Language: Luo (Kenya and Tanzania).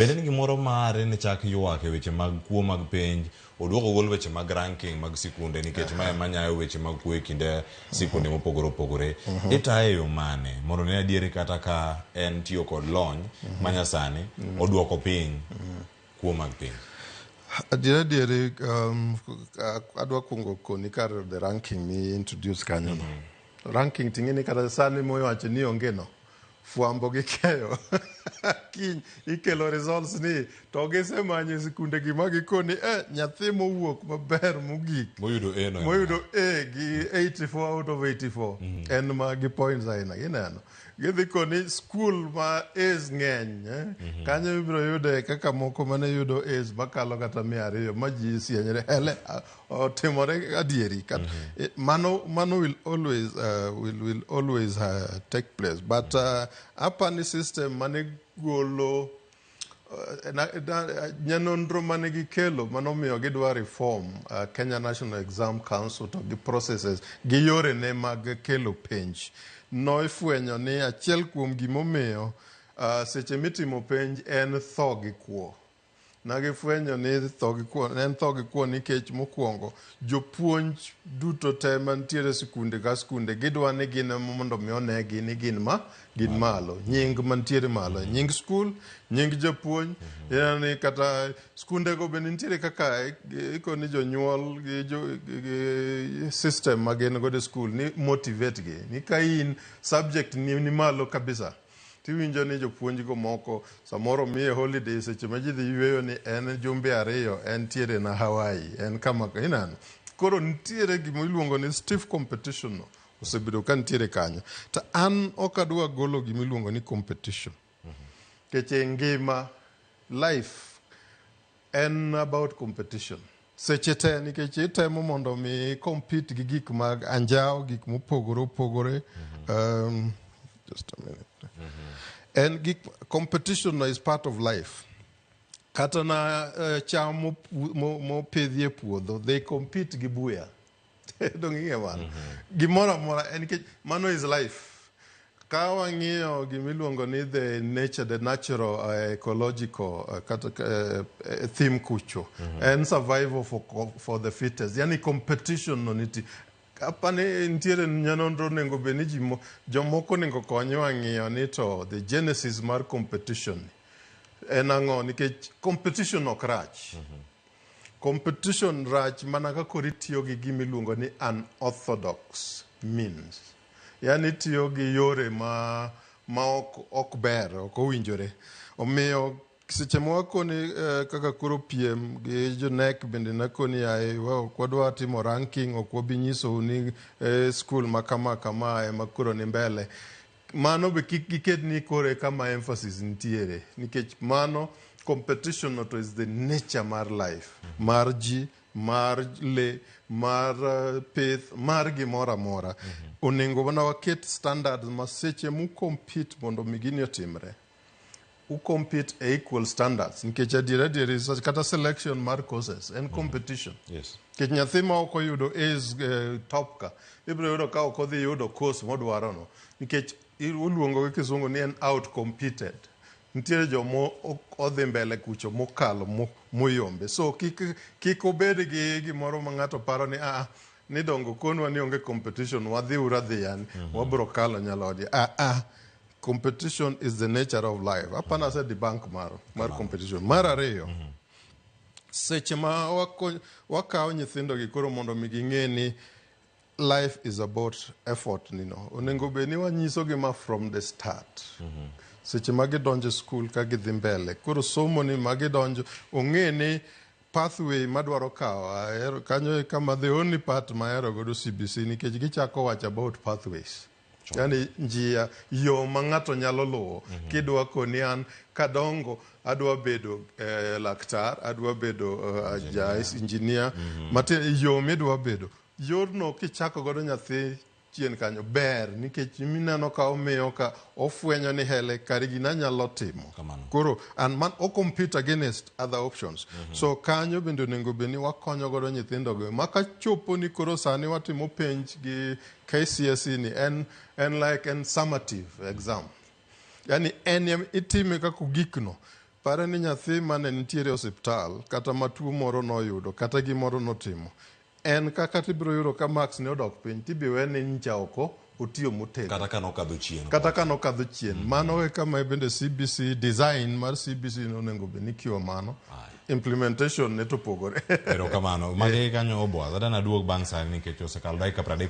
Bende ni gimoro mare ne chak ywak e weche mag kuo mag penj oduoko gol weche mag ranking mag sikunde nikech mae manyayo weche mag kuo e kinde sikunde mopogore opogore. Itae yo mane mondo ne adieri kata ka en tiyo kod lony manyasani oduoko piny kuo mag penj? Adieri adwa kungo koni kar the ranking ni introduce kanyo no. Ranking ting'eni kata sani mowacho ni onge no. Fuambo gi keyo kiny ikelo results ni to gisemanye sikunde gi magikoni nyathi mowuok maber mogik moyudo A gi 84 out of 84 en ma gi points aina gineno gidhi koni school ma A's ng'eny kanyo ibiro yude kaka moko mane yudo A's makalo kata 200 ma ji sienyre hele otimore adieri mano will always take place but apani system mane golo nyanondro mane gikelo manomiyo gidwa reform Kenya National Exam Council to gi processes gi yore ne mag kelo penj noifwenyo ni achiel kuom gimomiyo seche mitimo penj en tho gi kuo nagifwenyo ni tho gi kuo nikech mokwongo jopuonj duto te mantiere sikunde ka sikunde gidwa ni gin mondo mi onegi ni gin malo nying mantiere malo nying skul nying japuonj yani kata skunde go be nitiere kaka ikoni jonyuol gi system magin go de skul ni motivate gi ni ka in subject ni malo kabisa tiwinjo ni jopuonj go moko samoro miye holiday seche ma ji dhi yweyo ni en jumbe 2 en tiere na Hawaii en kama inano koro nitiere gima iluongo ni stiff competition no osebedo ka nitiere kanyo ta an okadwa golo gima iluongo ni competition keche ngima life en about competition seche te nikech itemo mondo mi compete gi gik mag anjao gik mopogore opogore just a minute. And competition is part of life. Kata na cham mopidhi e puodho, they compete gi buya. Don't ng'iye mano. Gimoro amora en mano is life. Ka wang'iyo gimiluongo ni the natural ecological theme kucho and survival for the fittest. Yani competition no niti apane ntiere nyanondro nengo beni jomoko nengo konyo ang'iyo ni to the genesis mar competition en ang'o nikech competition ok rach competition rach mana ka kori tiyo gi gimiluongo ni unorthodox means yani tiyo gi yore ma ok ber ok owinjore omiyo seche mwakoni kaka koro Piem gi jonek bende nakoni ai kwadwa timo ranking ok wabinyiso ni school makama ema koro ni mbele mano be kiket ni kore kama emphasis nitiere nikech mano competition not is the nature mar life mar ji mar le mar pith mar gimora mora onego bana waket standards ma seche mu compete mondo migini otimre who compete at equal standards nikech adiera is kata selection mar courses and competition yes kech nyathi ma ok oyudo A's top ka ibiro yudo ka ok odhi yudo course modwaro no nikech uluongo gi kisungu ni en out competed nitiere jomo odhi mbele kucho mokalo moyombe so kik obed gi gimoro ma ng'ato paro ni ni dongo konwa ni onge competition wadhi uradhi yani wabro kalo nyalodi competition is the nature of life. Apana said the bank mar competition. Mar ariyo. Seche ma wakawo nyithindo gi koro mondo mi ging'e ni life is about effort nino. Onengo be ni wanyiso gi ma from the start. Seche ma gidonjo school ka gidhi mbele. Koro somo ni ma gidonjo ong'e ni pathway madwaro kawo kanyo kama the only part ma ero godo CBC nikech gichako wacho about pathways. Yani njia yo ma ng'ato nyalo luwo kidwa koni an kadongo adwa bedo laktar adwa bedo engineer mate yo midwa bedo yorno kichako godo nyathi chien kanyo ber nikech mineno ka omiyo ka ofwenyo ni hele kari gina nyalo timo koro and man o compete against other options so kanyo bende nengo beni wakonyo godo nyithindo go maka chopo ni koro sani watimo penj gi KCSE ni en like an summative exam yani itime kako gikno Pare ni nyathi mane nitiere osiptal kata matuo moro noyudo kata gimoro notimo. En kaka tibiro yudo ka max ne odok piny tibiwe ni ncha oko otiyo motego. Kata ka nokadho chien. Kata ka nokadho chien. Mano e kama bende CBC design mar CBC nonego be ni kiwa mano. Implementation ne to pogore. Pero kamano, magi kanyo Boaz, adana duog bang' sani nikech osekalo dakika 30